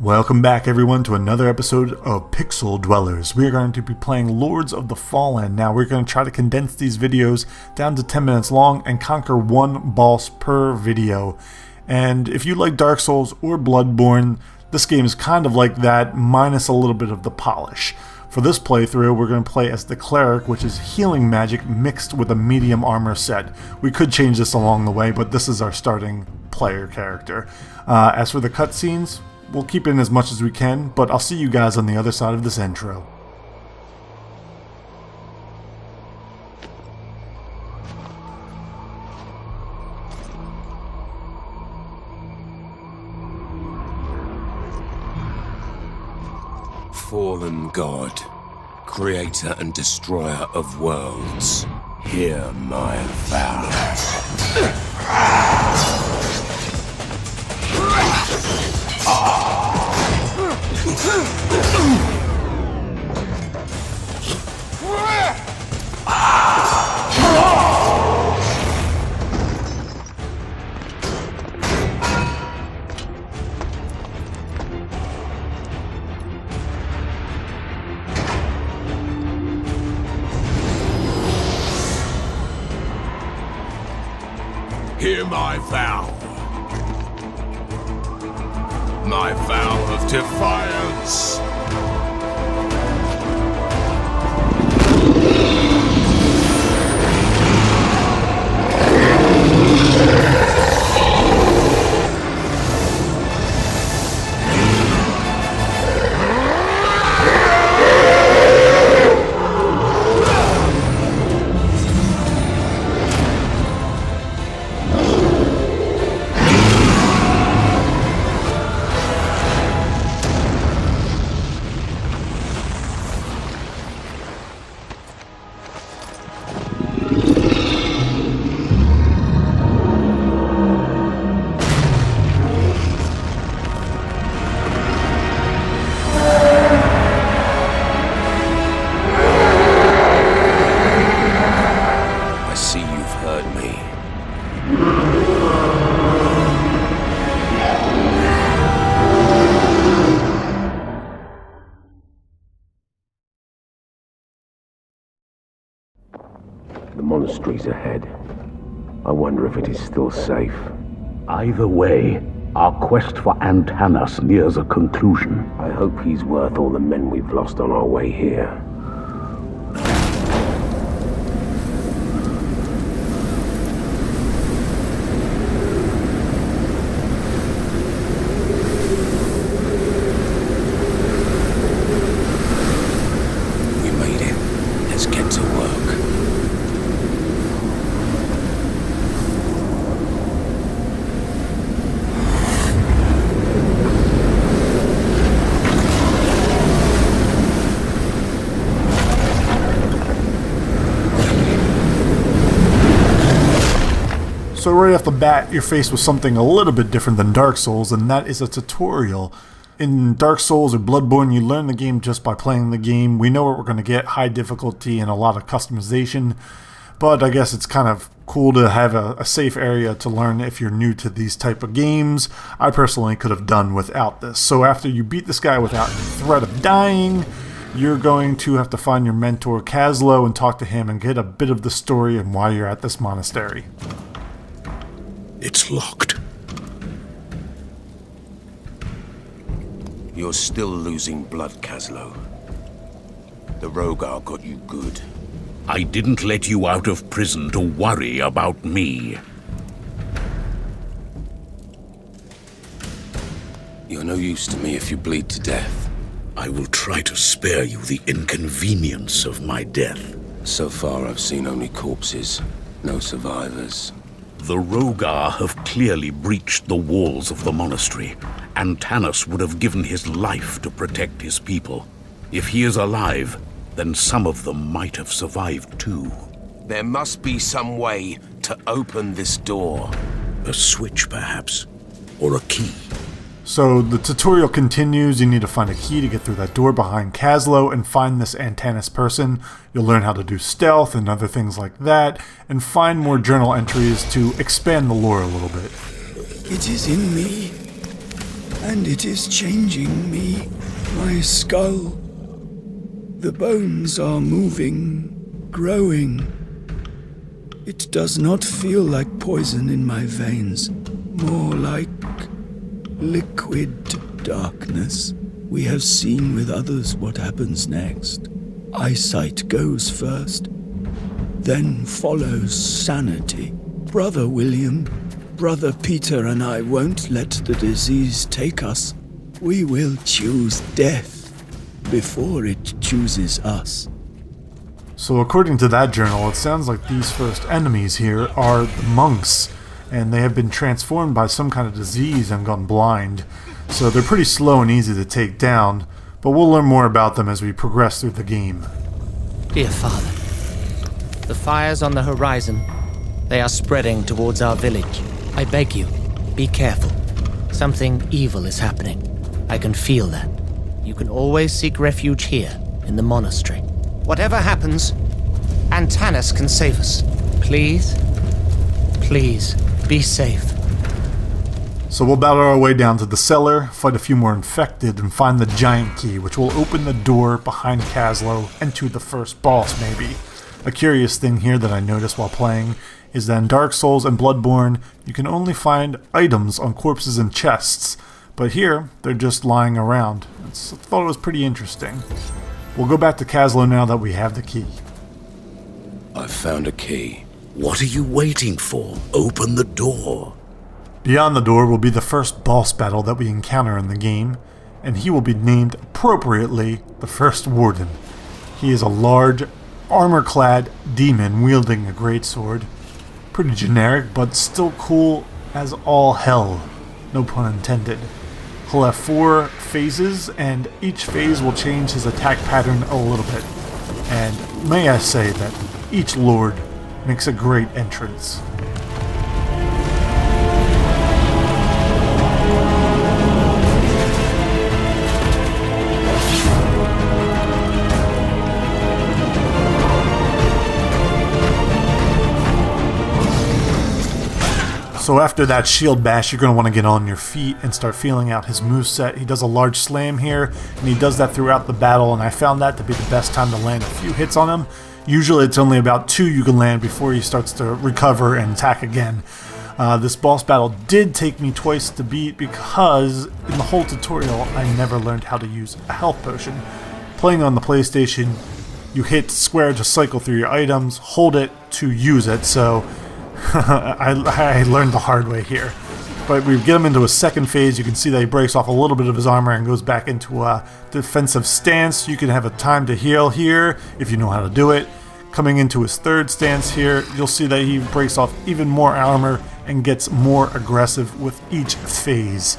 Welcome back everyone to another episode of Pixel Dwellers. We are going to be playing Lords of the Fallen. Now we're going to try to condense these videos down to 10 minutes long and conquer one boss per video. And if you like Dark Souls or Bloodborne, this game is kind of like that, minus a little bit of the polish. For this playthrough, we're going to play as the Cleric, which is healing magic mixed with a medium armor set. We could change this along the way, but this is our starting player character. As for the cutscenes, we'll keep in as much as we can, but I'll see you guys on the other side of this intro. Fallen God, creator and destroyer of worlds, hear my vow. Hear my vow. My vow of defiance. The monastery's ahead. I wonder if it is still safe. Either way, our quest for Antanas nears a conclusion. I hope he's worth all the men we've lost on our way here. We made it. Let's get to work. So right off the bat, you're faced with something a little bit different than Dark Souls, and that is a tutorial. In Dark Souls or Bloodborne, you learn the game just by playing the game. We know what we're going to get, high difficulty and a lot of customization, but I guess it's kind of cool to have a safe area to learn if you're new to these type of games. I personally could have done without this. So after you beat this guy without threat of dying, you're going to have to find your mentor Kaslo and talk to him and get a bit of the story and why you're at this monastery. It's locked. You're still losing blood, Kaslo. The Rogar got you good. I didn't let you out of prison to worry about me. You're no use to me if you bleed to death. I will try to spare you the inconvenience of my death. So far, I've seen only corpses, no survivors. The Rogar have clearly breached the walls of the monastery. Antanas would have given his life to protect his people. If he is alive, then some of them might have survived too. There must be some way to open this door. A switch, perhaps, or a key. So the tutorial continues. You need to find a key to get through that door behind Kaslo and find this Antanas person. You'll learn how to do stealth and other things like that, and find more journal entries to expand the lore a little bit. It is in me. And it is changing me, my skull. The bones are moving, growing. It does not feel like poison in my veins, more like liquid darkness. We have seen with others what happens next. Eyesight goes first, then follows sanity. Brother William, Brother Peter and I won't let the disease take us. We will choose death before it chooses us. So according to that journal, it sounds like these first enemies here are the monks, and they have been transformed by some kind of disease and gone blind. So they're pretty slow and easy to take down, but we'll learn more about them as we progress through the game. Dear Father, the fires on the horizon, they are spreading towards our village. I beg you, be careful. Something evil is happening. I can feel that. You can always seek refuge here, in the monastery. Whatever happens, Antanas can save us. Please, please, be safe. So we'll battle our way down to the cellar, fight a few more infected, and find the giant key, which will open the door behind Caslow and to the first boss, maybe. A curious thing here that I noticed while playing is that in Dark Souls and Bloodborne, you can only find items on corpses and chests, but here, they're just lying around. I thought it was pretty interesting. We'll go back to Caslow now that we have the key. I've found a key. What are you waiting for? Open the door. Beyond the door will be the first boss battle that we encounter in the game, and he will be named appropriately the first Warden. He is a large, armor-clad demon wielding a greatsword. Pretty generic, but still cool as all hell. No pun intended. He'll have 4 phases, and each phase will change his attack pattern a little bit. And may I say that each lord makes a great entrance. So after that shield bash, you're going to want to get on your feet and start feeling out his moveset. He does a large slam here, and he does that throughout the battle, and I found that to be the best time to land a few hits on him. Usually it's only about 2 you can land before he starts to recover and attack again. This boss battle did take me twice to beat because in the whole tutorial I never learned how to use a health potion. Playing on the PlayStation, you hit square to cycle through your items, hold it to use it, so I learned the hard way here. But we get him into a second phase. You can see that he breaks off a little bit of his armor and goes back into a defensive stance. You can have a time to heal here if you know how to do it. Coming into his third stance here, you'll see that he breaks off even more armor and gets more aggressive with each phase.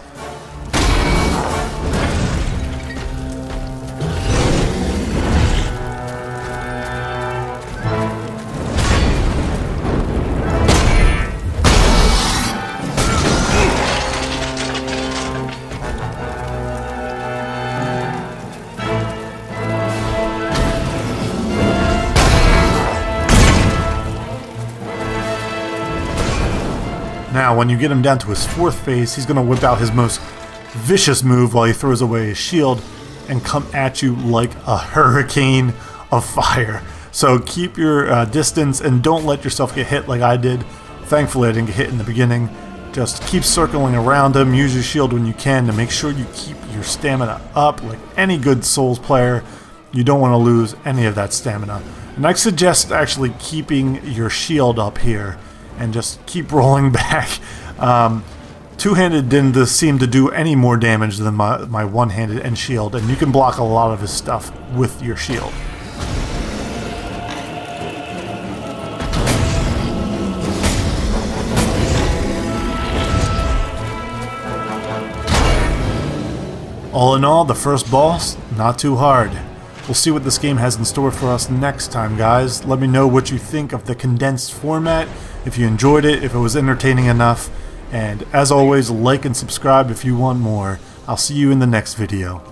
Now, when you get him down to his 4th phase, he's going to whip out his most vicious move while he throws away his shield and come at you like a hurricane of fire. So keep your distance and don't let yourself get hit like I did. Thankfully, I didn't get hit in the beginning. Just keep circling around him. Use your shield when you can to make sure you keep your stamina up. Like any good Souls player, you don't want to lose any of that stamina. And I suggest actually keeping your shield up here and just keep rolling back. Two-handed didn't seem to do any more damage than my one-handed and shield, and you can block a lot of his stuff with your shield. All in all, the first boss, not too hard. We'll see what this game has in store for us next time, guys. Let me know what you think of the condensed format, if you enjoyed it, if it was entertaining enough, and as always, like and subscribe if you want more. I'll see you in the next video.